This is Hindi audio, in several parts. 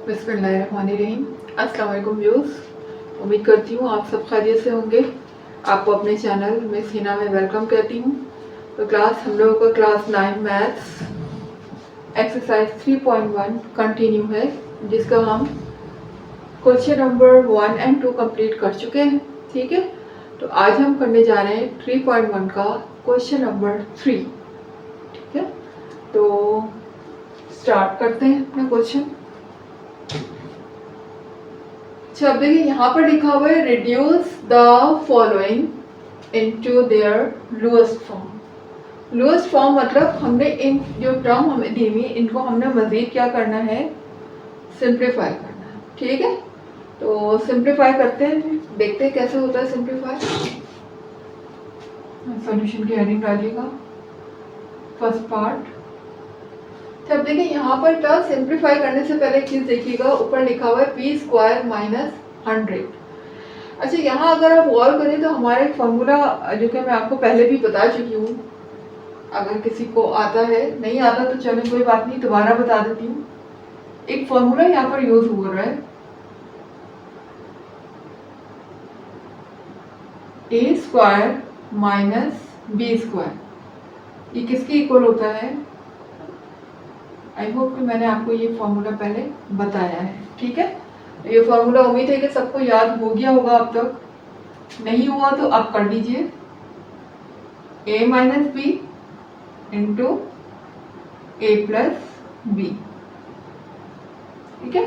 बिस्मिल्लाहिर्रहमानिर्रहीम। अस्सलाम वालेकुम व्यूअर्स, उम्मीद करती हूँ आप सब खैरियत से होंगे। आपको अपने चैनल मिस हिना में वेलकम कहती हूँ। तो क्लास हम लोगों का क्लास 9 मैथ्स एक्सरसाइज 3.1 कंटिन्यू है, जिसका हम क्वेश्चन नंबर 1 एंड 2 कंप्लीट कर चुके हैं। ठीक है, तो आज हम करने जा रहे हैं 3.1 का क्वेश्चन नंबर 3। ठीक है, तो स्टार्ट करते हैं अपना क्वेश्चन। अच्छा, अब देखिए यहाँ पर लिखा हुआ है reduce the following into their lowest form. Lowest form मतलब हमने इन जो टर्म हमें दी हुई इनको हमने मजीद क्या करना है, सिंप्लीफाई करना है। ठीक है, तो सिंप्लीफाई करते हैं, देखते हैं कैसे होता है सिंप्लीफाई। सॉल्यूशन की हेडिंग डालिएगा फर्स्ट पार्ट। अब देखिए यहाँ पर क्या, सिंप्लीफाई करने से पहले एक चीज देखिएगा, ऊपर लिखा हुआ है पी स्क्वायर माइनस 100। अच्छा, यहाँ अगर आप गौर करें तो हमारा एक फॉर्मूला जो कि मैं आपको पहले भी बता चुकी हूँ, अगर किसी को आता है, नहीं आता तो चलो कोई बात नहीं, दोबारा बता देती हूँ। एक फॉर्मूला यहाँ पर यूज हो रहा है, ए स्क्वायर माइनस बी स्क्वायर। ये किसके इक्वल होता है? आई होप कि मैंने आपको ये फॉर्मूला पहले बताया है। ठीक है, ये फॉर्मूला उम्मीद है कि सबको याद हो गया होगा अब तक। नहीं हुआ तो आप कर लीजिए, ए माइनस बी इंटू ए प्लस बी। ठीक है,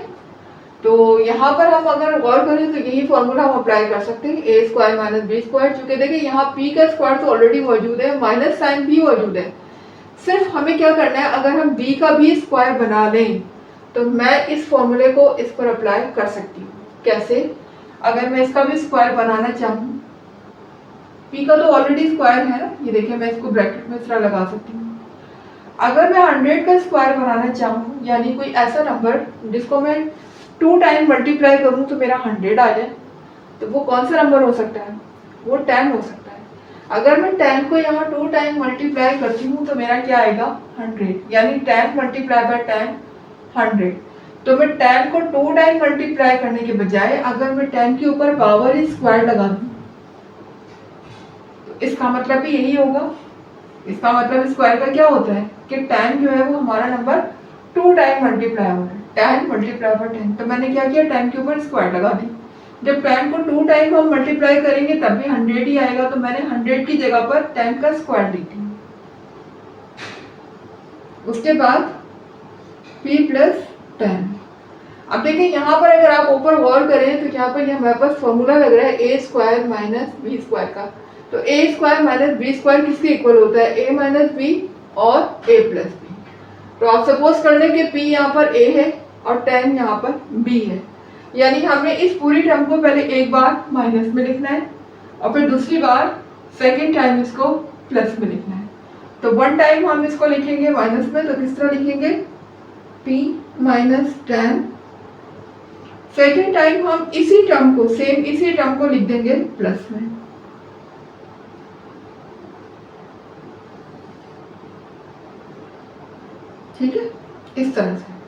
तो यहाँ पर हम अगर गौर करें तो यही फॉर्मूला हम अप्लाई कर सकते हैं, ए स्क्वायर माइनस बी स्क्वायर। चूंकि देखिए यहाँ पी का स्क्वायर तो ऑलरेडी मौजूद है, माइनस साइन भी मौजूद है। सिर्फ हमें क्या करना है, अगर हम b का भी स्क्वायर बना लें तो मैं इस फॉर्मूले को इस पर अप्लाई कर सकती हूँ। कैसे? अगर मैं इसका भी स्क्वायर बनाना चाहूँ, p का तो ऑलरेडी स्क्वायर है ना, ये देखिए मैं इसको ब्रैकेट में इस तरह लगा सकती हूँ। अगर मैं 100 का स्क्वायर बनाना चाहूँ, यानी कोई ऐसा नंबर जिसको मैं 2 टाइम मल्टीप्लाई करूँ तो मेरा 100 आ जाए, तो वो कौन सा नंबर हो सकता है? वो 10 हो सकता है। अगर मैं 10 को यहाँ 2 टाइम मल्टीप्लाई करती हूँ तो मेरा क्या आएगा? 100, यानी 10 मल्टीप्लाई बाय 10 100। तो मैं 10 को 2 टाइम मल्टीप्लाई करने के बजाय अगर मैं 10 के ऊपर पावर स्क्वायर लगा दूँ तो इसका मतलब भी यही होगा। इसका मतलब स्क्वायर का क्या होता है कि 10 जो है वो हमारा नंबर 2 टाइम मल्टीप्लाई हो रहा है, 10 मल्टीप्लाई बाय 10। तो मैंने क्या किया, 10 के ऊपर स्क्वायर लगा दी। जब 10 को 2 टाइम हम मल्टीप्लाई करेंगे तब भी 100 ही आएगा, तो मैंने 100 की जगह पर 10 का स्क्वायर लिख दिया। उसके बाद p प्लस 10। अब देखिए यहाँ पर अगर आप ऊपर गौर करें तो यहाँ पर ये हमारे पास फॉर्मूला लग रहा है ए स्क्वायर माइनस बी स्क्वायर का। तो ए स्क्वायर माइनस बी स्क्वायर किसके इक्वल होता है? ए माइनस बी और ए प्लस बी। तो आप सपोज कर लें कि p यहाँ पर a है और 10 यहाँ पर b है, यानी हमने इस पूरी टर्म को पहले एक बार माइनस में लिखना है और फिर दूसरी बार सेकेंड टाइम इसको प्लस में लिखना है। तो 1 टाइम हम इसको लिखेंगे माइनस में, तो किस तरह लिखेंगे? p minus 10। सेकेंड टाइम हम इसी टर्म को, सेम इसी टर्म को लिख देंगे प्लस में। ठीक है, इस तरह से।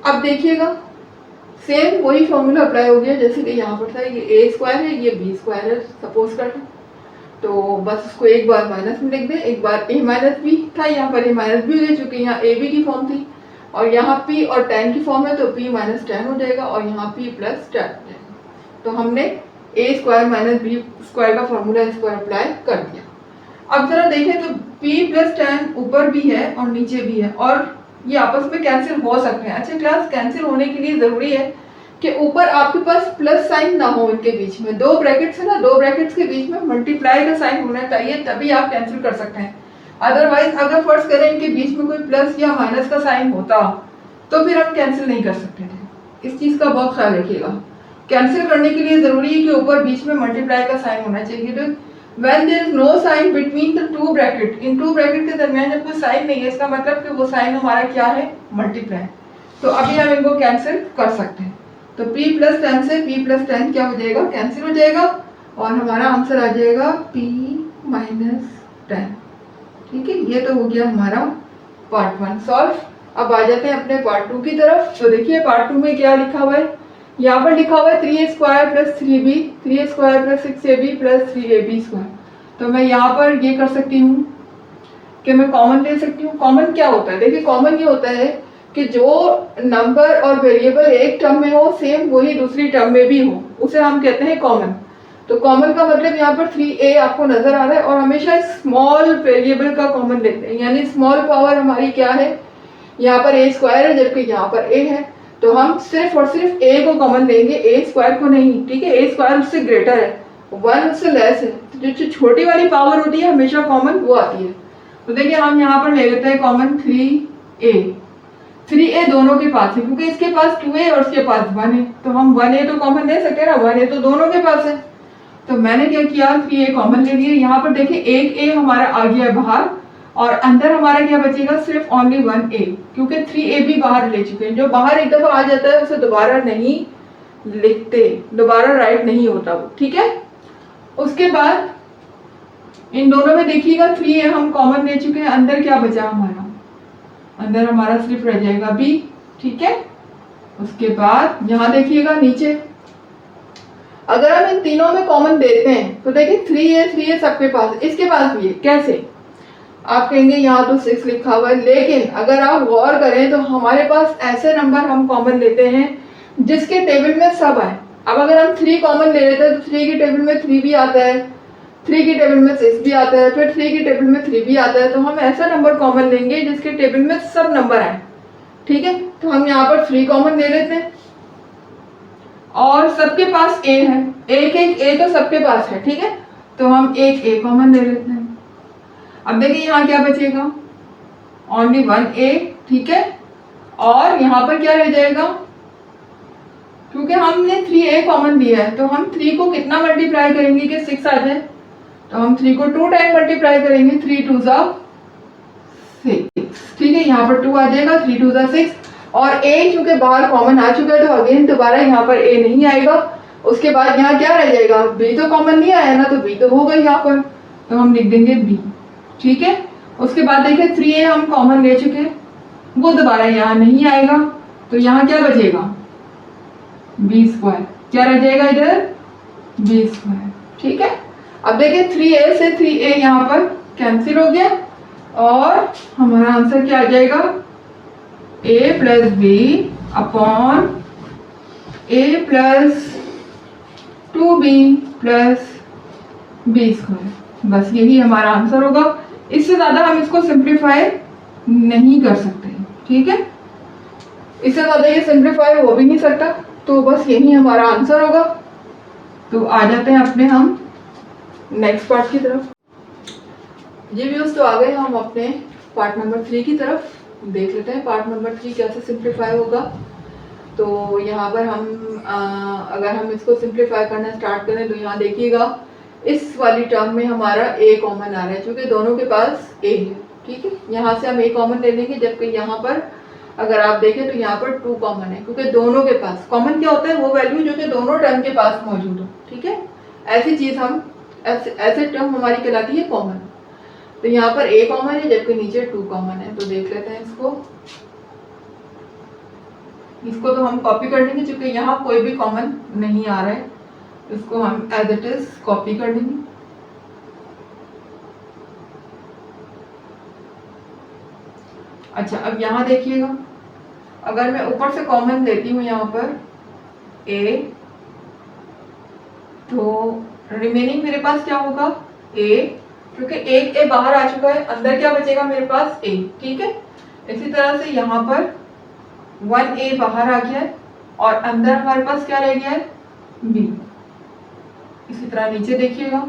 अब देखिएगा सेम वही फॉर्मूला अप्लाई हो गया जैसे कि यहाँ पर था। ये ए स्क्वायर है, ये बी स्क्वायर है सपोज कर लें, तो बस उसको एक बार माइनस में लिख दें, एक बार ए माइनस बी था, यहाँ पर ए माइनस बी हो गया चूंकि यहाँ ए बी की फॉर्म थी, और यहाँ p और 10 की फॉर्म है तो p माइनस 10 हो जाएगा और यहाँ p प्लस 10 हो जाएगा। तो हमने ए स्क्वायर माइनस बी स्क्वायर का फॉर्मूला इस पर अप्लाई कर दिया। अब जरा देखें तो p प्लस 10 ऊपर भी है और नीचे भी है और ये आपस में कैंसिल हो सकते हैं। अच्छा क्लास, कैंसिल होने के लिए जरूरी है कि ऊपर आपके पास प्लस साइन ना हो, इनके बीच में 2 ब्रैकेट्स है ना, 2 ब्रैकेट्स के बीच में मल्टीप्लाई का साइन होना चाहिए, तभी आप कैंसिल कर सकते हैं। अदरवाइज अगर फर्ज करें इनके बीच में कोई प्लस या माइनस का साइन होता तो फिर हम कैंसिल नहीं कर सकते थे। इस चीज का बहुत ख्याल रखिएगा। कैंसिल करने के लिए जरूरी है कि ऊपर बीच में मल्टीप्लाई का साइन होना चाहिए। तो when there is no sign between the two bracket, in 2 bracket के दरमियान जब कोई साइन नहीं है, इसका मतलब कि वो साइन हमारा क्या है? मल्टीप्लाई। तो अभी हम इनको कैंसिल कर सकते हैं। तो p प्लस 10 से p प्लस 10 क्या हो जाएगा? कैंसिल हो जाएगा और हमारा आंसर आ जाएगा p माइनस 10। ठीक है, ये तो हो गया हमारा पार्ट 1 सॉल्व। अब आ जाते हैं अपने पार्ट 2 की तरफ। तो देखिए पार्ट 2 में क्या लिखा हुआ है, यहाँ पर लिखा हुआ है 3a² + 3b, 3a² + 6ab + 3ab²। तो मैं यहाँ पर ये कर सकती हूँ कि मैं कॉमन ले सकती हूँ। कॉमन क्या होता है, देखिए कॉमन ये होता है कि जो नंबर और वेरिएबल एक टर्म में हो सेम वही दूसरी टर्म में भी हो, उसे हम कहते हैं कॉमन। तो कॉमन का मतलब यहाँ पर 3a आपको नजर आ रहा है, और हमेशा स्मॉल वेरिएबल का कॉमन लेते हैं, यानी स्मॉल पावर हमारी क्या है, यहाँ पर a² है जबकि यहाँ पर a है। तो हम सिर्फ और सिर्फ a को कॉमन लेंगे, a² को नहीं, ठीक है। a² उससे ग्रेटर है, 1 उससे लेस है, तो जो छोटी वाली पावर होती है हमेशा कॉमन वो आती है। तो देखिए हम यहाँ पर ले लेते हैं कॉमन 3a। 3a दोनों के पास है, क्योंकि इसके पास 2a और इसके पास 1 है, तो हम 1a तो कॉमन ले सकते हैं ना, 1a तो दोनों के पास है। तो मैंने क्या किया, 3a कॉमन ले लिया। यहाँ पर देखिए एक a हमारा आ गया बाहर, और अंदर हमारा क्या बचेगा, सिर्फ ओनली 1a, क्योंकि 3a भी बाहर ले चुके हैं। जो बाहर एक दफा आ जाता है उसे दोबारा नहीं लिखते, दोबारा राइट नहीं होता वो, ठीक है। उसके बाद इन दोनों में देखिएगा 3a हम कॉमन ले चुके हैं, अंदर क्या बचा हमारा, अंदर हमारा सिर्फ रह जाएगा b, ठीक है। उसके बाद यहाँ देखिएगा नीचे, अगर हम इन तीनों में कॉमन देते हैं तो देखिए 3a सबके पास, इसके पास भी है। कैसे, आप कहेंगे यहाँ तो 6 लिखा हुआ है, लेकिन अगर आप गौर करें तो हमारे पास ऐसे नंबर हम कॉमन लेते हैं जिसके टेबल में सब आए। अब अगर हम 3 कॉमन ले लेते हैं तो 3 की टेबल में 3 भी आता है, 3 की टेबल में 6 भी आता है, फिर 3 की टेबल में 3 भी आता है। तो हम ऐसा नंबर कॉमन लेंगे जिसके टेबल में सब नंबर आए, ठीक है। तो हम यहाँ पर 3 कॉमन ले लेते हैं, और सबके पास a है, एक a तो सबके पास है, ठीक है। तो हम एक a कॉमन ले लेते हैं। अब देखिए यहाँ क्या बचेगा, ओनली 1a, ठीक है। और यहाँ पर क्या रह जाएगा, क्योंकि हमने 3a कॉमन लिया है तो हम 3 को कितना मल्टीप्लाई करेंगे कि 6 आ जाए, तो हम 3 को 2 टाइम मल्टीप्लाई करेंगे, 3 2 6, ठीक है। यहाँ पर 2 आ जाएगा, 3 2 6, और a चूंकि बाहर कॉमन आ चुका है तो अगेन दोबारा यहाँ पर a नहीं आएगा। उसके बाद यहाँ क्या रह जाएगा, b तो कॉमन नहीं आया ना, तो b तो होगा यहाँ पर, तो हम लिख देंगे b, ठीक है। उसके बाद देखिए 3a हम कॉमन ले चुके हैं, वो दोबारा यहाँ नहीं आएगा, तो यहाँ क्या बचेगा, b², क्या रह जाएगा इधर, b², ठीक है। अब देखिए 3a से 3a यहाँ पर कैंसिल हो गया, और हमारा आंसर क्या आ जाएगा, a + b upon a + 2b + b²। बस यही हमारा आंसर होगा। इससे ज्यादा हम इसको सिंप्लीफाई नहीं कर सकते, ठीक है। इससे ज्यादा ये सिंप्लीफाई हो भी नहीं सकता, तो बस यही हमारा आंसर होगा। तो आ जाते हैं अपने हम नेक्स्ट पार्ट की तरफ। ये व्यूज तो आ गए, हम अपने पार्ट नंबर 3 की तरफ देख लेते हैं। पार्ट नंबर 3 कैसे सिंप्लीफाई होगा। तो यहाँ पर हम अगर हम इसको सिंप्लीफाई करना स्टार्ट करें तो यहाँ देखिएगा इस वाली टर्म में हमारा a कॉमन आ रहा है, क्योंकि दोनों के पास a है, ठीक है। यहाँ से हम a कॉमन ले लेंगे, जबकि यहाँ पर अगर आप देखें तो यहाँ पर 2 कॉमन है, क्योंकि दोनों के पास कॉमन क्या होता है, वो वैल्यू जो कि दोनों टर्म के पास मौजूद हो, ठीक है। ऐसी चीज हम ऐसे टर्म हमारी कहलाती है कॉमन। तो यहाँ पर a कॉमन है जबकि नीचे 2 कॉमन है। तो देख लेते हैं इसको तो हम कॉपी कर लेंगे, क्योंकि यहाँ कोई भी कॉमन नहीं आ रहा है, इसको हम एज इट इज कॉपी कर लेंगे। अच्छा, अब यहाँ देखिएगा, अगर मैं ऊपर से कॉमन लेती हूँ यहाँ पर a, तो रिमेनिंग मेरे पास क्या होगा, a, क्योंकि एक a बाहर आ चुका है, अंदर क्या बचेगा मेरे पास a, ठीक है। इसी तरह से यहाँ पर 1a बाहर आ गया है, और अंदर हमारे पास क्या रह गया है, b। इसी तरह नीचे देखिएगा,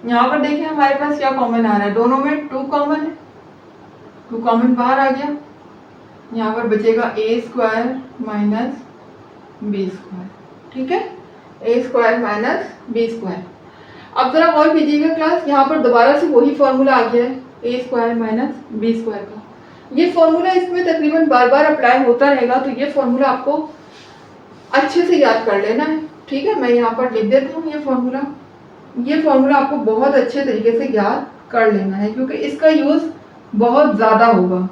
यहाँ पर देखिए हमारे पास क्या कॉमन आ रहा है, दोनों में 2 कॉमन है, 2 कॉमन बाहर आ गया। यहाँ पर बचेगा a² - b², ठीक है, a² - b²। अब जरा गौर कीजिएगा क्लास, यहाँ पर दोबारा से वही फॉर्मूला आ गया है a² - b² का। ये फॉर्मूला इसमें तकरीबन बार बार अप्लाई होता रहेगा, तो ये फॉर्मूला आपको अच्छे से याद कर लेना है, ठीक है। मैं यहाँ पर लिख देती हूँ ये फॉर्मूला आपको बहुत अच्छे तरीके से याद कर लेना है, क्योंकि इसका यूज बहुत ज़्यादा होगा,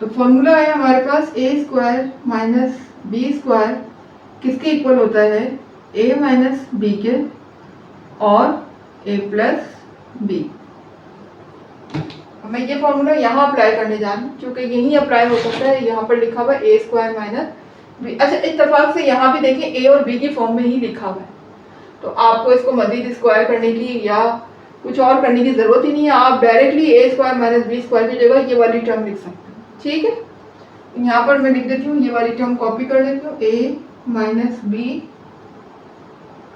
तो फॉर्मूला है हमारे पास ए स्क्वायर माइनस बी स्क्वायर किसके इक्वल होता है, ए माइनस बी के और ए प्लस बी। मैं ये फॉर्मूला यहाँ अप्लाई करने जा रही हूँ क्योंकि यही अप्लाई हो सकता है, यहाँ पर लिखा हुआ ए स्क्वायर माइनस बी। अच्छा, इत्तेफाक से यहाँ भी देखिए ए और बी की फॉर्म में ही लिखा हुआ है, तो आपको इसको मजीद स्क्वायर करने की या कुछ और करने की ज़रूरत ही नहीं है। आप डायरेक्टली ए स्क्वायर माइनस बी स्क्वायर की जगह ये वाली टर्म लिख सकते हैं। ठीक है, यहाँ पर मैं लिख देती हूँ, ये वाली टर्म कॉपी कर देती हूँ, ए माइनस बी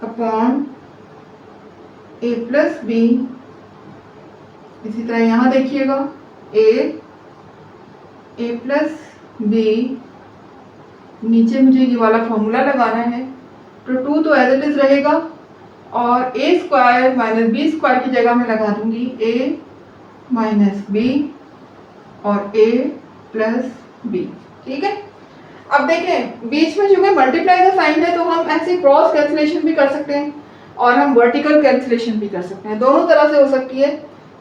अपॉन ए प्लस बी। इसी तरह यहाँ देखिएगा ए प्लस बी, नीचे मुझे ये वाला फॉर्मूला लगाना है, तो 2 तो एज इट इज रहेगा और ए स्क्वायर माइनस बी स्क्वायर की जगह मैं लगा दूंगी ए माइनस बी और ए प्लस बी। ठीक है, अब देखें बीच में चूंकि मल्टीप्लाई का साइन है तो हम ऐसे क्रॉस कैंसिलेशन भी कर सकते हैं और हम वर्टिकल कैंसिलेशन भी कर सकते हैं, दोनों तरह से हो सकती है।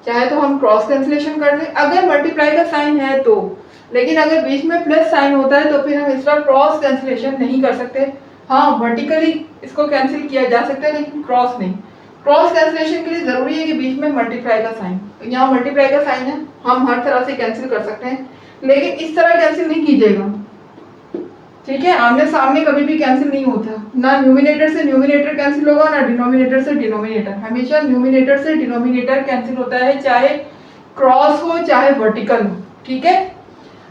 चाहे तो हम क्रॉस कैंसिलेशन कर लें अगर मल्टीप्लाई का साइन है तो, लेकिन अगर बीच में प्लस साइन होता है तो फिर हम इस तरह क्रॉस कैंसिलेशन नहीं कर सकते। हाँ, वर्टिकली इसको कैंसिल किया जा सकता है लेकिन क्रॉस नहीं। क्रॉस कैंसिलेशन के लिए ज़रूरी है कि बीच में मल्टीप्लाई का साइन, तो यहाँ मल्टीप्लाई का साइन है, हम हर तरह से कैंसिल कर सकते हैं, लेकिन इस तरह कैंसिल नहीं कीजिएगा। ठीक है, आमने सामने कभी भी कैंसिल नहीं होता, ना न्यूमिनेटर से न्यूमिनेटर कैंसिल होगा ना डिनोमिनेटर से डिनोमिनेटर, हमेशा न्यूमिनेटर से डिनोमिनेटर कैंसिल होता है, चाहे क्रॉस हो चाहे वर्टिकल हो। ठीक है,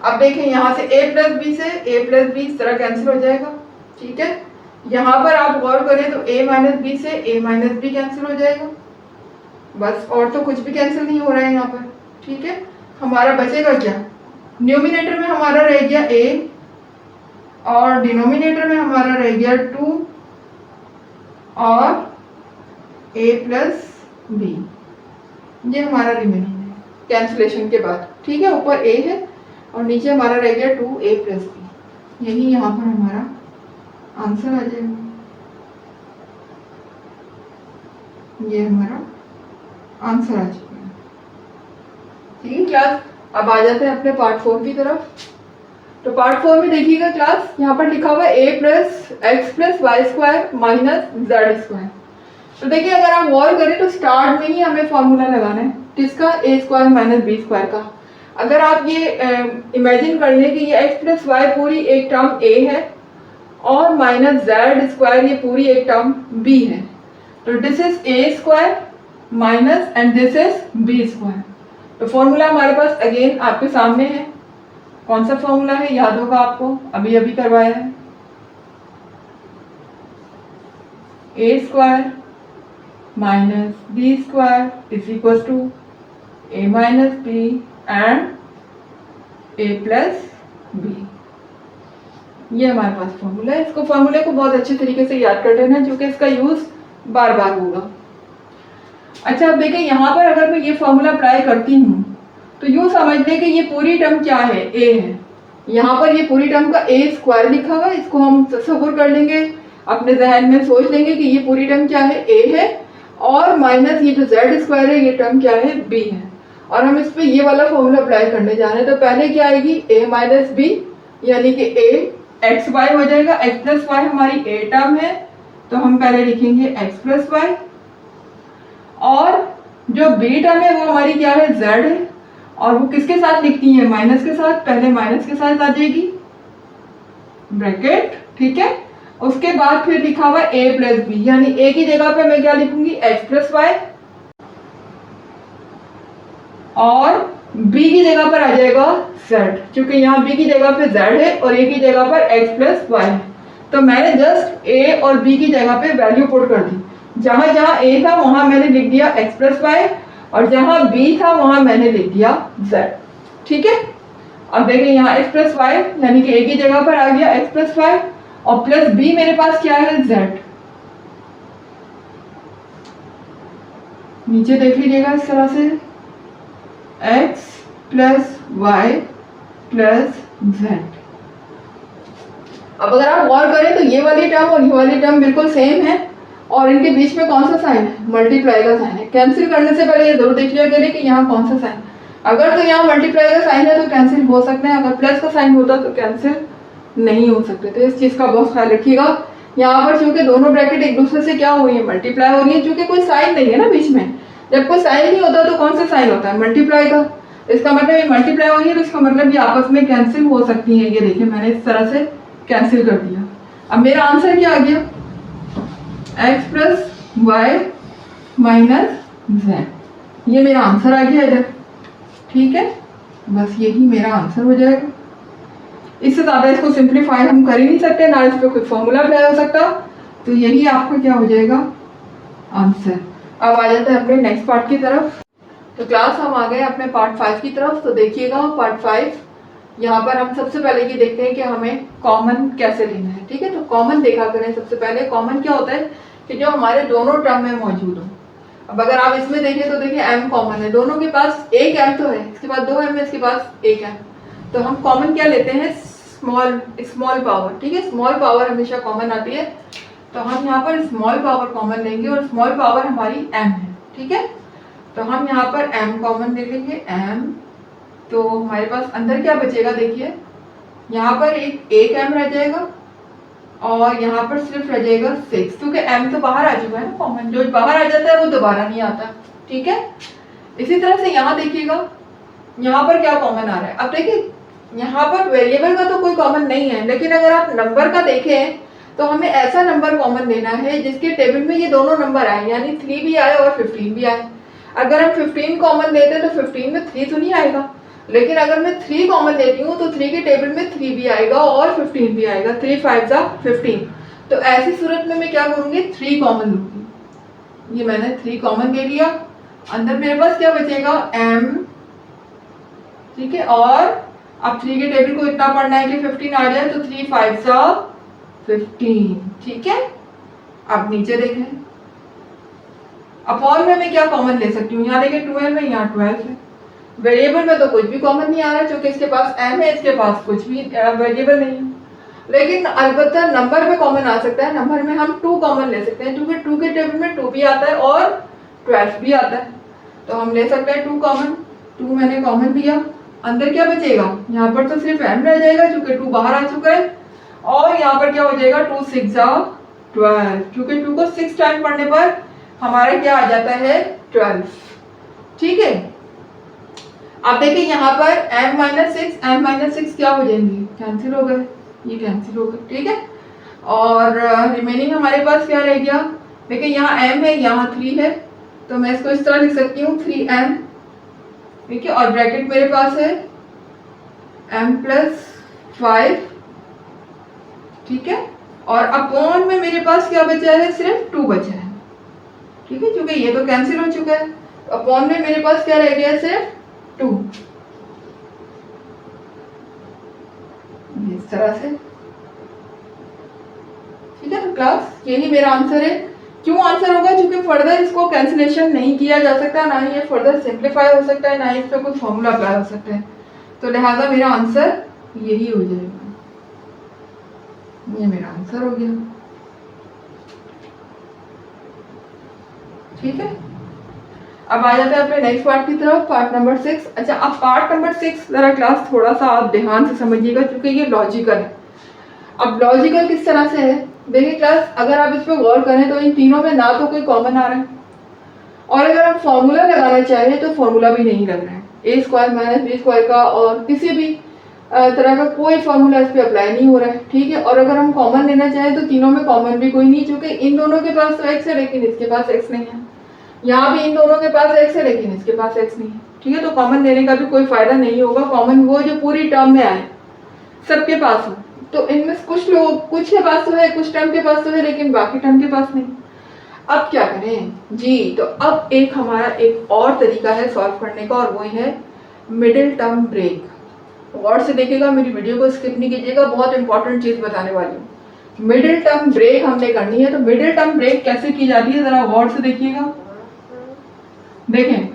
अब देखें यहाँ से a प्लस बी इस तरह कैंसिल हो जाएगा। ठीक है, यहाँ पर आप गौर करें तो a माइनस बी से a माइनस बी कैंसिल हो जाएगा, बस, और तो कुछ भी कैंसिल नहीं हो रहा है यहाँ पर। ठीक है, हमारा बचेगा क्या, न्यूमिनेटर में हमारा रह गया a और डिनोमिनेटर में हमारा रह गया 2 और a प्लस बी, ये हमारा रिमेनिंग है कैंसिलेशन के बाद। ठीक है, ऊपर a है और नीचे हमारा रह गया 2a प्लस बी, यही यहाँ पर हमारा आंसर आ जाएगा। ये हमारा आंसर आ जाएगा। ठीक है क्लास, अब आ जाते हैं अपने पार्ट 4 की तरफ। तो पार्ट 4 में देखिएगा क्लास, यहाँ पर लिखा हुआ है a plus x plus y square minus z square. तो देखिए अगर आप गौर करें तो स्टार्ट में ही हमें फॉर्मूला लगाना है, किसका, a square minus b square का। अगर आप ये इमेजिन कर लें कि ये x प्लस वाई पूरी एक टर्म a है और माइनस जेड स्क्वायर ये पूरी एक टर्म b है, तो this is a square minus and this is b square. तो फॉर्मूला हमारे पास अगेन आपके सामने है, कौन सा फॉर्मूला है, याद होगा आपको, अभी अभी करवाया है, a square minus b square is equal to a minus b and a plus b. ये हमारे पास फॉर्मूला है। इसको फॉर्मूले को बहुत अच्छे तरीके से याद कर लेना क्योंकि इसका यूज बार बार होगा। अच्छा, अब देखिए यहाँ पर अगर मैं ये फॉर्मूला अप्लाई करती हूँ तो यूँ समझ लें कि ये पूरी टर्म क्या है, a है। यहाँ पर ये पूरी टर्म का a स्क्वायर लिखा हुआ है, इसको हम तस्वीर कर लेंगे, अपने जहन में सोच लेंगे कि ये पूरी टर्म क्या है, a है, और माइनस ये जो z स्क्वायर है ये टर्म क्या है, b है, और हम इस पर ये वाला फॉर्मूला अप्लाई करने जा रहे हैं। तो पहले क्या आएगी, a माइनस बी, यानी कि a एक्स वाई हो जाएगा, x प्लस वाई हमारी a टर्म है तो हम पहले लिखेंगे x प्लस वाई, और जो b टर्म है वो हमारी क्या है, z है, और वो किसके साथ लिखती है, माइनस के साथ, पहले माइनस के साथ आ जाएगी ब्रैकेट। ठीक है, उसके बाद फिर लिखा हुआ a प्लस बी, यानी a की जगह पे मैं क्या लिखूंगी, x प्लस वाई, और b की जगह पर आ जाएगा z, क्योंकि यहाँ b की जगह पे z है और a की जगह पर x प्लस वाई है। तो मैंने जस्ट a और b की जगह पे वैल्यू पुट कर दी, जहां जहां a था वहां मैंने लिख दिया x प्लस वाई, और जहां b था वहां मैंने लिख दिया z। ठीक है, अब देखिए यहाँ x प्लस वाई यानी कि a की जगह पर आ गया x प्लस वाई, और प्लस b मेरे पास क्या है, z। नीचे देख लीजिएगा इस तरह से x plus y plus z। अब अगर आप गौर करें तो ये वाली टर्म और ये वाली टर्म बिल्कुल सेम है, और इनके बीच में कौन सा साइन है, मल्टीप्लाई का साइन है। कैंसिल करने से पहले ये जरूर देख लिया करिए कि यहाँ कौन सा साइन, अगर तो यहाँ मल्टीप्लाई का साइन है तो कैंसिल हो सकते हैं, अगर प्लस का साइन होता तो कैंसिल नहीं हो सकते। तो इस चीज़ का बहुत ख्याल रखिएगा। यहाँ पर चूंकि दोनों ब्रैकेट एक दूसरे से क्या हो रही है, मल्टीप्लाई हो रही है, चूंकि कोई साइन नहीं है ना बीच में। जब कोई साइन नहीं होता तो कौन सा साइन होता है, मल्टीप्लाई का। इसका मतलब ये मल्टीप्लाई हो रही है तो इसका मतलब ये आपस में कैंसिल हो सकती है। ये देखिए मैंने इस तरह से कैंसिल कर दिया। अब मेरा आंसर क्या आ गया, x plus y minus z, ये मेरा आंसर आ गया इधर। ठीक है, बस यही मेरा आंसर हो जाएगा। इससे ज़्यादा इसको सिंप्लीफाई हम कर ही नहीं सकते, ना इस पर कोई फॉर्मूला अप्लाई हो सकता। तो यही आपका क्या हो जाएगा, आंसर। अब आ जाते हैं अपने नेक्स्ट पार्ट की तरफ। तो क्लास हम आ गए अपने पार्ट 5 की तरफ। तो देखिएगा पार्ट 5, यहाँ पर हम सबसे पहले ये देखते हैं कि हमें कॉमन कैसे लेना है। ठीक है, तो कॉमन देखा करें। सबसे पहले कॉमन क्या होता है कि जो हमारे दोनों टर्म में मौजूद हो। अब अगर आप इसमें देखें तो देखिए m कॉमन है, दोनों के पास एक m तो है, इसके पास 2 m है, इसके पास एक m। तो हम कॉमन क्या लेते हैं, स्मॉल पावर। ठीक है, स्मॉल पावर हमेशा कॉमन आती है। तो हम यहाँ पर स्मॉल पावर कॉमन लेंगे और स्मॉल पावर हमारी m है। ठीक है, तो हम यहाँ पर m कॉमन ले लेंगे, m। तो हमारे पास अंदर क्या बचेगा, देखिए यहाँ पर एक m रह जाएगा और यहाँ पर सिर्फ रह जाएगा 6, क्योंकि m तो बाहर आ चुका है ना कॉमन, जो बाहर आ जाता है वो दोबारा नहीं आता। ठीक है, इसी तरह से यहाँ देखिएगा, यहाँ पर क्या कॉमन आ रहा है। अब देखिए यहाँ पर वेरिएबल का तो कोई कॉमन नहीं है, लेकिन अगर आप नंबर का देखें तो हमें ऐसा नंबर कॉमन लेना है जिसके टेबल में ये दोनों नंबर आए, यानी 3 भी आए और 15 भी आए। अगर हम 15 कॉमन लेते हैं तो 15 में 3 तो नहीं आएगा, लेकिन अगर मैं 3 कॉमन लेती हूँ तो 3 के टेबल में 3 भी आएगा और 15 भी आएगा, 3 5 15। तो ऐसी सूरत में मैं क्या करूँगी, 3 कॉमन लूँगी। ये मैंने 3 कॉमन ले लिया, अंदर मेरे पास क्या बचेगा, m। ठीक है, और अब 3 के टेबल को इतना पढ़ना है कि 15 आ जाए, तो 3 5 15। ठीक है, अब नीचे देखें, अपॉन में मैं क्या कॉमन ले सकती हूँ, यहाँ देखिए 12 है, यहाँ 12 है। वेरिएबल में तो कुछ भी कॉमन नहीं आ रहा, क्योंकि इसके पास m है, इसके पास कुछ भी वेरिएबल नहीं है। लेकिन अलबत्ता नंबर में कॉमन आ सकता है। नंबर में हम 2 कॉमन ले सकते हैं, क्योंकि 2 के टेबल में 2 भी आता है और 12 भी आता है। तो हम ले सकते हैं 2 कॉमन। 2 मैंने कॉमन लिया, अंदर क्या बचेगा, यहाँ पर तो सिर्फ m रह जाएगा क्योंकि 2 बाहर आ चुका है, और यहाँ पर क्या हो जाएगा, 2 6 12, क्योंकि 2 को 6 टाइम पढ़ने पर हमारा क्या आ जाता है, 12। ठीक है, अब देखिए यहाँ पर m-6 क्या हो जाएंगे, कैंसिल हो गए, ये कैंसिल हो गए। ठीक है, और रिमेनिंग हमारे पास क्या रह गया, देखिए यहाँ m है, यहाँ 3 है, तो मैं इसको इस तरह लिख सकती हूँ 3m। ठीक है, और ब्रैकेट मेरे पास है m प्लस 5। ठीक है, और अपॉन में मेरे पास क्या बचा है, सिर्फ 2 बचा है। ठीक है, क्योंकि ये तो कैंसिल हो चुका है, अपॉन में मेरे पास क्या रह गया, सिर्फ 2। इस तरह से। ठीक है, तो क्लास यही मेरा आंसर है। क्यों आंसर होगा, क्योंकि फर्दर इसको कैंसिलेशन नहीं किया जा सकता, ना ही ये फर्दर सिंप्लीफाई हो सकता है, ना ही इस पर कोई फॉर्मूला अप्लाई हो सकता है। तो लिहाजा मेरा आंसर यही हो जाएगा। ये मेरा आंसर हो गया। ठीक है, अब आ जाते हैं अपने नेक्स्ट पार्ट की तरफ, पार्ट नंबर 6। अच्छा, अब पार्ट नंबर 6 जरा क्लास थोड़ा सा आप ध्यान से समझिएगा, क्योंकि ये लॉजिकल है। अब लॉजिकल किस तरह से है, देखिए क्लास, अगर आप इस पर गौर करें तो इन तीनों में ना तो कोई कॉमन आ रहा है, और अगर आप फॉर्मूला लगाना चाहें तो फॉर्मूला भी नहीं लग रहा है। a square minus b square का और किसी भी तरह का कोई फॉर्मूला इस पर अप्लाई नहीं हो रहा है। ठीक है, और अगर हम कॉमन लेना चाहें तो तीनों में कॉमन भी कोई नहीं, चूंकि इन दोनों के पास तो x है लेकिन इसके पास x नहीं है, यहाँ भी इन दोनों के पास x है लेकिन इसके पास x नहीं है। ठीक है, तो कॉमन लेने का भी कोई फायदा नहीं होगा। कॉमन वो जो पूरी टर्म में आए, सबके पास हो। तो इनमें कुछ लोग, कुछ के पास तो है, कुछ टर्म के पास तो है, लेकिन बाकी टर्म के पास नहीं। अब क्या करें जी, तो अब हमारा एक और तरीका है सॉल्व करने का, और वो है मिडिल टर्म ब्रेक। गौर से देखिएगा, मेरी वीडियो को स्किप नहीं कीजिएगा, बहुत इंपॉर्टेंट चीज बताने वाली हूँ। मिडिल टर्म ब्रेक हमने करनी है। तो मिडिल टर्म ब्रेक कैसे की जाती है, जरा गौर से देखिएगा। देखें,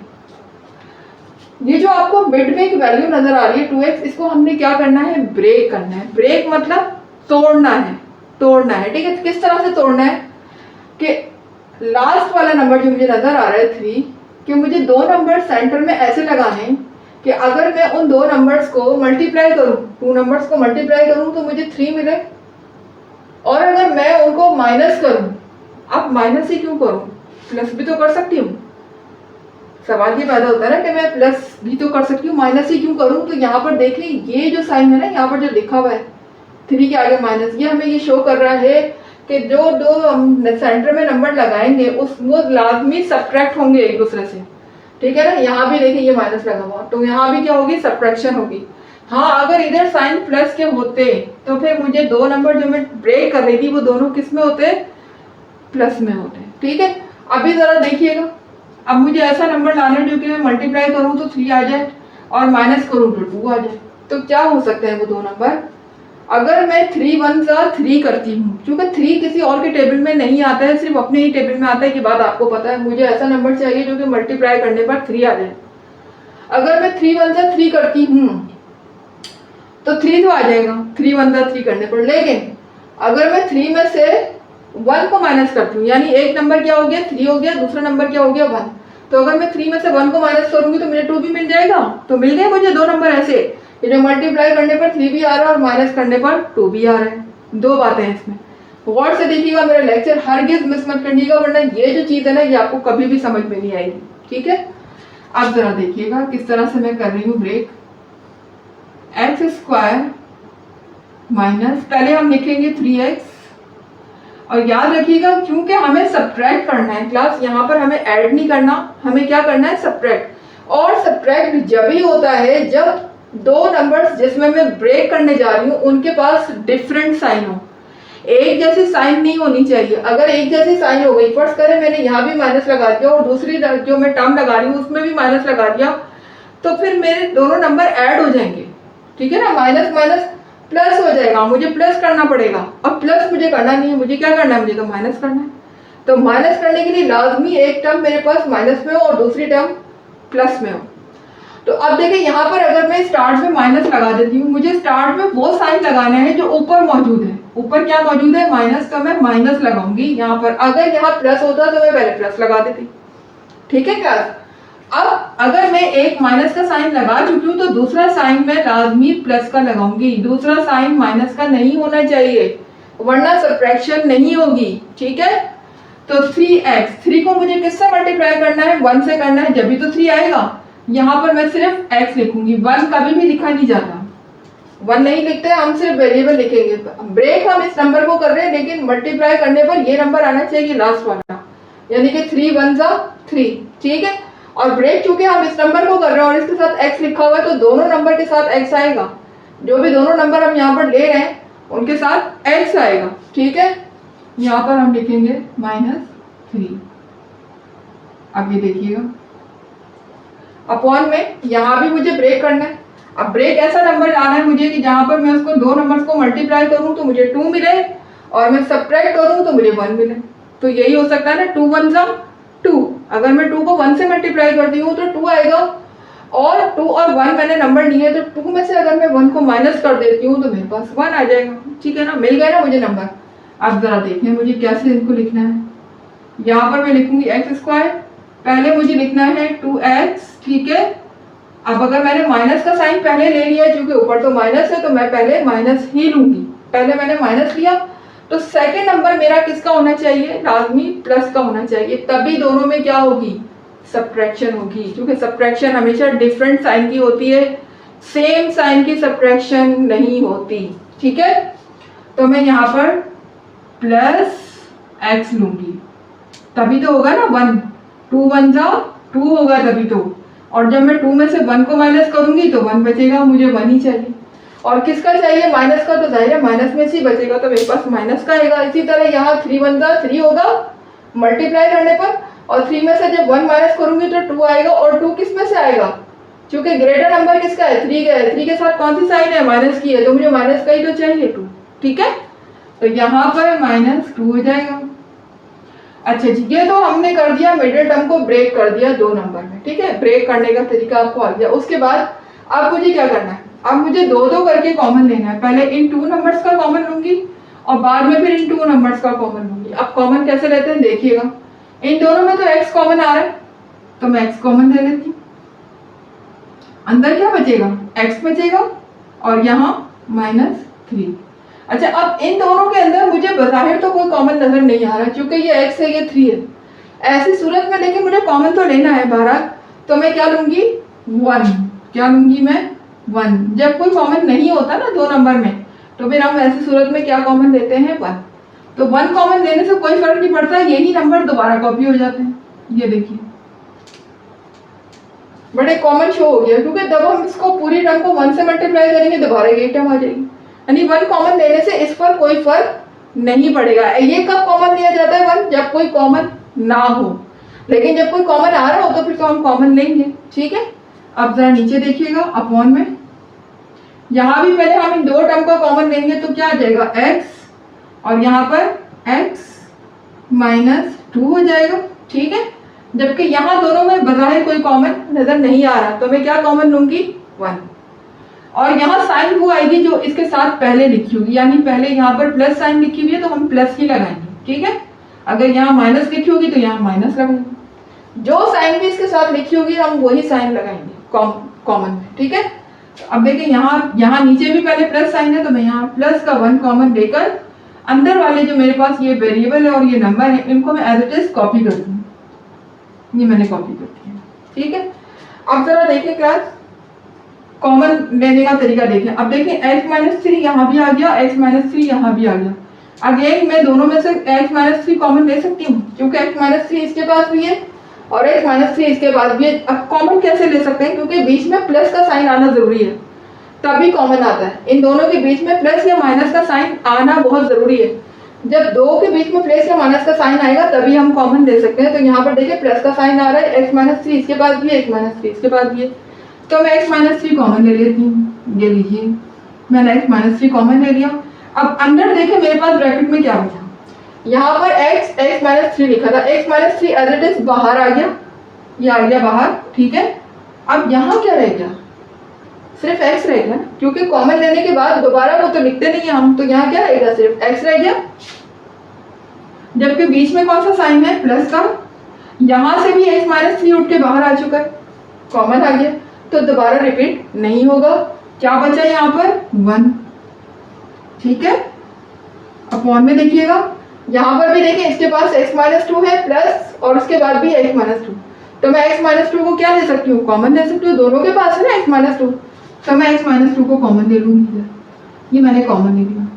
ये जो आपको मिड में एक वैल्यू नजर आ रही है 2x, इसको हमने क्या करना है, ब्रेक करना है। ब्रेक मतलब तोड़ना है, तोड़ना है। ठीक है, किस तरह से तोड़ना है कि लास्ट वाला नंबर जो मुझे नजर आ रहा है 3, कि मुझे 2 नंबर सेंटर में ऐसे लगाने कि अगर मैं उन दो नंबर्स को मल्टीप्लाई करूं, 2 नंबर्स को मल्टीप्लाई करूं तो मुझे 3 मिले, और अगर मैं उनको माइनस करूं, अब माइनस ही क्यों करूं, प्लस भी तो कर सकती हूँ। सवाल ये पैदा होता है ना कि मैं प्लस भी तो कर सकती हूँ, माइनस ही क्यों करूं। तो यहाँ पर देखिए ये जो साइन है ना, यहाँ पर जो लिखा हुआ है 3 के आगे माइनस, ये हमें ये शो कर रहा है कि जो दो हम सेंटर में नंबर लगाएंगे उस वो लाजमी सब्ट्रैक्ट होंगे एक दूसरे से, ठीक है ना। यहाँ भी देखिए ये माइनस लगा हुआ, तो यहाँ भी क्या होगी, सब्ट्रैक्शन होगी। हाँ, अगर इधर साइन प्लस के होते तो फिर मुझे दो नंबर जो मैं ब्रेक कर रही थी वो दोनों किस में होते, प्लस में होते, ठीक है। अभी जरा देखिएगा, अब मुझे ऐसा नंबर लाना है जो कि मैं मल्टीप्लाई करूँ तो 3 आ जाए और माइनस करूँ तो 2 आ जाए। तो क्या हो सकता है वो दो नंबर, अगर मैं 3 1 3 करती हूँ, क्योंकि 3 किसी और के टेबल में नहीं आता है, सिर्फ अपने ही टेबल में आता है, कि बात आपको पता है। मुझे ऐसा नंबर चाहिए जो कि मल्टीप्लाई करने पर 3 आ जाए। अगर मैं 3 1 3 करती हूँ तो 3 तो आ जाएगा 3 1 3 करने पर, लेकिन अगर मैं 3 में से 1 को माइनस करती हूँ, यानी एक नंबर क्या हो गया, 3 हो गया, दूसरा नंबर क्या हो गया, 1, तो अगर मैं 3 में से 1 को माइनस करूंगी तो मुझे 2 भी मिल जाएगा। तो मिल गए मुझे दो नंबर ऐसे, ये जो मल्टीप्लाई करने पर 3 भी आ रहा है और माइनस करने पर 2 भी आ रहा है। दो बातें हैं इसमें, गौर से देखिएगा मेरा लेक्चर, हरगिज मिस मत करिएगा, वरना ये जो चीज़ है ना ये आपको कभी भी समझ में नहीं आएगी, ठीक है। अब जरा देखिएगा किस तरह से मैं कर रही हूँ ब्रेक। x² माइनस, पहले हम लिखेंगे 3x, और याद रखिएगा क्योंकि हमें सब्ट्रैक्ट करना है क्लास, यहाँ पर हमें ऐड नहीं करना, हमें क्या करना है, सब्ट्रैक्ट। और सब्ट्रैक्ट जब ही होता है जब दो नंबर्स जिसमें मैं ब्रेक करने जा रही हूँ उनके पास डिफरेंट साइन हो, एक जैसी साइन नहीं होनी चाहिए। अगर एक जैसी साइन हो गई, फर्स्ट करें मैंने यहाँ भी माइनस लगा दिया और दूसरी जो मैं टर्म लगा रही हूँ उसमें भी माइनस लगा दिया, तो फिर मेरे दोनों नंबर ऐड हो जाएंगे, ठीक है ना। माइनस माइनस प्लस हो जाएगा, मुझे प्लस करना पड़ेगा। अब प्लस मुझे करना नहीं है, मुझे क्या करना है, मुझे तो माइनस करना है। तो माइनस करने के लिए लाजमी एक टर्म मेरे पास माइनस में हो और दूसरी टर्म प्लस में हो। तो अब देखिए यहाँ पर अगर मैं स्टार्ट में माइनस लगा देती हूँ, मुझे स्टार्ट में वो साइन लगाना है जो ऊपर मौजूद है। ऊपर क्या मौजूद है, माइनस, तो मैं माइनस लगाऊंगी यहाँ पर। अगर यहाँ प्लस होता तो मैं पहले प्लस लगा देती, ठीक है क्लास। अब अगर मैं एक माइनस का साइन लगा चुकी हूँ तो दूसरा साइन मैं लाजमी प्लस का लगाऊंगी, दूसरा साइन माइनस का नहीं होना चाहिए, वरना सब्ट्रैक्शन नहीं होगी, ठीक है। तो 3x, 3 को मुझे किससे मल्टीप्लाई करना है, 1 से करना है, जब भी तो 3 आएगा। यहाँ पर मैं सिर्फ x लिखूंगी, 1 कभी भी लिखा नहीं जाता, 1 नहीं लिखते, हम सिर्फ वेरिएबल लिखेंगे। ब्रेक हम इस नंबर को कर रहे हैं, लेकिन मल्टीप्लाई करने पर ये नंबर आना चाहिए लास्ट वाला, यानी कि 3 1 3, ठीक है। और ब्रेक चूंकि हम इस नंबर को कर रहे हैं और इसके साथ x लिखा हुआ है, तो दोनों नंबर के साथ x आएगा, जो भी दोनों नंबर हम यहाँ पर ले रहे हैं उनके साथ x आएगा, ठीक है। यहाँ पर हम लिखेंगे -3। अब ये देखिएगा अपॉन में, यहाँ भी मुझे ब्रेक करना है। अब ब्रेक ऐसा नंबर लाना है मुझे कि जहाँ पर मैं उसको दो नंबर्स को मल्टीप्लाई करूँ तो मुझे 2 मिले और मैं सब्ट्रैक्ट करूँ तो मुझे 1 मिले। तो यही हो सकता है ना, 2 1 2। अगर मैं 2 को 1 से मल्टीप्लाई करती हूँ तो 2 आएगा, और 2 और 1 मैंने नंबर लिए, तो 2 में से अगर मैं 1 को माइनस कर देती हूँ तो मेरे पास 1 आ जाएगा, ठीक है ना। मिल गए ना मुझे नंबर। अब जरा देखें मुझे कैसे इनको लिखना है। यहाँ पर मैं लिखूंगी x², पहले मुझे लिखना है 2x, ठीक है। अब अगर मैंने माइनस का साइन पहले ले लिया है, क्योंकि ऊपर तो माइनस है, तो मैं पहले माइनस ही लूंगी। पहले मैंने माइनस लिया, तो सेकंड नंबर मेरा किसका होना चाहिए, लाजमी प्लस का होना चाहिए, तभी दोनों में क्या होगी, सब्ट्रैक्शन होगी। क्योंकि सब्ट्रैक्शन हमेशा डिफरेंट साइन की होती है, सेम साइन की सब्ट्रैक्शन नहीं होती, ठीक है। तो मैं यहाँ पर प्लस x लूंगी, तभी तो होगा ना 1, 2 1 2 होगा तभी तो। और जब मैं 2 में से 1 को माइनस करूंगी तो 1 बचेगा, मुझे 1 ही चाहिए। और किसका चाहिए, माइनस का, तो जाहिर है माइनस में से ही बचेगा, तो मेरे पास माइनस का आएगा। इसी तरह यहाँ 3 1 3 होगा मल्टीप्लाई करने पर, और 3 में से जब 1 माइनस करूंगी तो 2 आएगा, और 2 किस में से आएगा, क्योंकि ग्रेटर नंबर किसका है, 3 का है। 3 के साथ कौन सी साइन है, माइनस की है, तो मुझे माइनस का ही तो चाहिए 2, ठीक है। तो यहाँ पर -2 हो जाएगा। अच्छा जी, ये तो हमने कर दिया, मिडिल टर्म को ब्रेक कर दिया 2 नंबर में, ठीक है। ब्रेक करने का तरीका आपको आ गया। उसके बाद अब मुझे क्या करना है, अब मुझे 2 करके कॉमन लेना है। पहले इन 2 नंबर्स का कॉमन लूंगी और बाद में फिर इन 2 नंबर्स का कॉमन लूंगी। अब कॉमन कैसे लेते हैं देखिएगा, इन दोनों में तो x कॉमन आ रहा है, तो मैं x कॉमन ले लेती हूँ। अंदर क्या बचेगा, x बचेगा और यहाँ -3। अच्छा, अब इन दोनों के अंदर मुझे बाहर तो कोई कॉमन नज़र नहीं आ रहा क्योंकि ये x है ये 3 है। ऐसी सूरत में लेकिन मुझे कॉमन तो लेना है बाहर, तो मैं क्या लूँगी 1। क्या लूँगी मैं 1। जब कोई कॉमन नहीं होता ना 2 नंबर में तो फिर हम ऐसी सूरत में क्या कॉमन लेते हैं 1। तो 1 कॉमन लेने से कोई फर्क नहीं पड़ता, यही नंबर दोबारा कॉपी हो जाते हैं। ये देखिए बड़े कॉमन शो हो गया क्योंकि जब हम इसको पूरी टर्म को 1 से मल्टीप्लाई करेंगे दोबारा यही टर्म आ जाएगी। यानी 1 कॉमन लेने से इस पर कोई फर्क नहीं पड़ेगा। ये कब कॉमन लिया जाता है 1, जब कोई कॉमन ना हो, लेकिन जब कोई कॉमन आ रहा हो तो फिर तो हम कॉमन लेंगे। ठीक है, अब जरा नीचे देखिएगा अपॉन में, यहाँ भी पहले हम इन 2 टर्म का कॉमन लेंगे तो क्या आ जाएगा x और यहाँ पर x -2 हो जाएगा। ठीक है, जबकि यहाँ दोनों में बजाय कोई कॉमन नजर नहीं आ रहा तो मैं क्या कॉमन लूंगी 1। और यहाँ साइन वो आएगी जो इसके साथ पहले लिखी होगी, यानी पहले यहाँ पर प्लस साइन लिखी हुई है तो हम प्लस ही लगाएंगे। ठीक है, अगर यहाँ माइनस लिखी होगी तो यहाँ माइनस लगाएंगे। जो साइन भी इसके साथ लिखी होगी हम वही साइन लगाएंगे कॉमन में। ठीक है, अब देखिए यहाँ नीचे भी पहले प्लस साइन है तो मैं यहाँ प्लस का 1 कॉमन लेकर अंदर वाले जो मेरे पास ये वेरिएबल है और ये नंबर है इनको मैं एज इट इज कॉपी करती हूँ। ये मैंने कॉपी कर दिया। ठीक है, अब जरा देखिए क्लास कॉमन लेने का तरीका देखें। अब देखिए x-3 यहाँ भी आ गया, x-3 यहाँ भी आ गया। अगेन मैं दोनों में से x-3 कॉमन ले सकती हूँ क्योंकि x-3 इसके पास भी है और x-3 इसके पास भी है। अब कॉमन कैसे ले सकते हैं, क्योंकि बीच में प्लस का साइन आना जरूरी है तभी कॉमन आता है। इन दोनों के बीच में प्लस या माइनस का साइन आना बहुत जरूरी है। जब 2 के बीच में प्लस या माइनस का साइन आएगा तभी हम कॉमन ले सकते हैं। तो यहाँ पर देखिए प्लस का साइन आ रहा है, x-3 इसके पास भी है, x-3 इसके पास भी है, तो मैं x-3 कॉमन ले लेती हूँ। ये लीजिए मैंने x-3 कॉमन ले लिया। अब अंदर देखिए मेरे पास ब्रैकेट में क्या बचा, यहाँ पर x-3 लिखा था, x-3 एज इट इज बाहर आ गया, ये आ गया बाहर। ठीक है, अब यहाँ क्या रह गया, सिर्फ x रह गया क्योंकि कॉमन लेने के बाद दोबारा वो तो लिखते नहीं है हम, तो यहाँ क्या रहेगा सिर्फ x रह गया। जबकि बीच में कौन सा साइन है प्लस का, यहाँ से भी x-3 उठ के बाहर आ चुका है, कॉमन आ गया तो दोबारा रिपीट नहीं होगा। क्या बचा यहाँ पर 1। ठीक है, अपॉन में देखिएगा यहाँ पर भी देखिए इसके पास x-2 है प्लस और उसके बाद भी x-2, तो मैं x-2 को क्या ले सकती हूँ कॉमन ले सकती हूँ, दोनों के पास है ना x-2, तो मैं x-2 को कॉमन ले लूंगी। ये मैंने कॉमन ले लिया।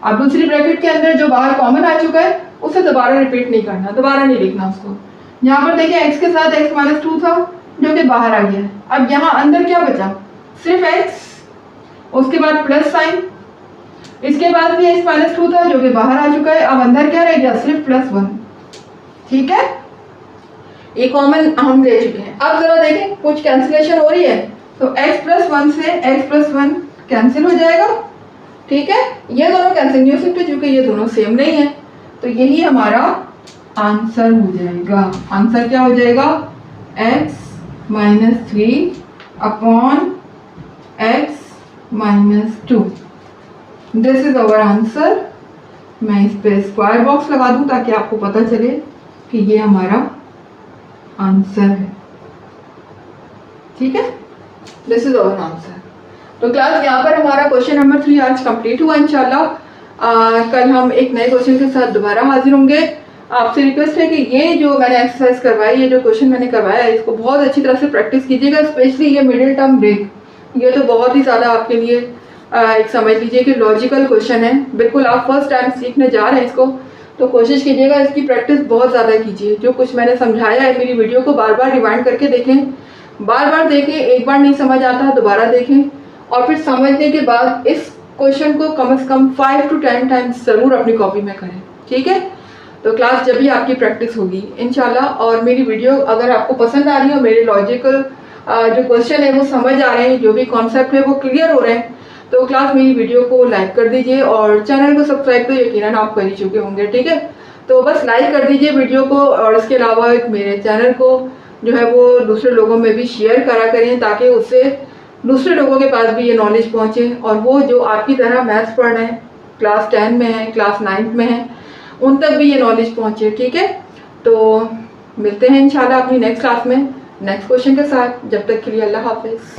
अब दूसरी ब्रैकेट के अंदर जो बाहर कॉमन आ चुका है उसे दोबारा रिपीट नहीं करना, दोबारा नहीं लिखना उसको। यहाँ पर देखिए x के साथ x-2 था जो कि बाहर आ गया है। अब यहाँ अंदर क्या बचा, सिर्फ x, उसके बाद प्लस साइन, इसके बाद भी x-2 था जो कि बाहर आ चुका है। अब अंदर क्या रह गया, सिर्फ +1। ठीक है, ये कॉमन हम ले चुके हैं। अब जरा देखें कुछ कैंसिलेशन हो रही है तो x+1 से x+1 कैंसिल हो जाएगा। ठीक है, ये दोनों कैंसिल नहीं हो सकते क्योंकि ये दोनों सेम नहीं है, तो यही हमारा आंसर हो जाएगा। आंसर क्या हो जाएगा, x-3 upon x-2। This is our answer. मैं इस पे स्क्वायर बॉक्स लगा दूं ताकि आपको पता चले कि ये हमारा आंसर है। ठीक है, दिस इज आवर आंसर। तो क्लास यहाँ पर हमारा क्वेश्चन नंबर 3 आज कंप्लीट हुआ। इंशाल्लाह कल हम एक नए क्वेश्चन के साथ दोबारा हाजिर होंगे। आपसे रिक्वेस्ट है कि ये जो मैंने एक्सरसाइज करवाई, ये जो क्वेश्चन मैंने करवाया है, इसको बहुत अच्छी तरह से प्रैक्टिस कीजिएगा। स्पेशली ये मिडिल टर्म ब्रेक, ये तो बहुत ही ज़्यादा आपके लिए एक समझ लीजिए कि लॉजिकल क्वेश्चन है। बिल्कुल आप फर्स्ट टाइम सीखने जा रहे हैं इसको, तो कोशिश कीजिएगा इसकी प्रैक्टिस बहुत ज़्यादा कीजिए। जो कुछ मैंने समझाया है मेरी वीडियो को बार बार रिवाइंड करके देखें, बार बार देखें, एक बार नहीं समझ आता दोबारा देखें, और फिर समझने के बाद इस क्वेश्चन को कम से कम 5 to 10 टाइम्स ज़रूर अपनी कॉपी में करें। ठीक है, तो क्लास जब भी आपकी प्रैक्टिस होगी इंशाल्लाह। और मेरी वीडियो अगर आपको पसंद आ रही हो, मेरे लॉजिकल जो क्वेश्चन है वो समझ आ रहे हैं, जो भी कॉन्सेप्ट है वो क्लियर हो रहे हैं, तो क्लास मेरी वीडियो को लाइक कर दीजिए और चैनल को सब्सक्राइब तो यकीनन आप कर ही चुके होंगे। ठीक है, तो बस लाइक कर दीजिए वीडियो को, और इसके अलावा मेरे चैनल को जो है वो दूसरे लोगों में भी शेयर करा करें ताकि उससे दूसरे लोगों के पास भी ये नॉलेज पहुँचे, और वो जो आपकी तरह मैथ्स पढ़ रहे हैं, क्लास 10 में है, क्लास 9 में है, उन तक भी ये नॉलेज पहुँचे। ठीक है, तो मिलते हैं इंशाल्लाह अपनी नेक्स्ट क्लास में नेक्स्ट क्वेश्चन के साथ। जब तक के लिए अल्लाह हाफिज़।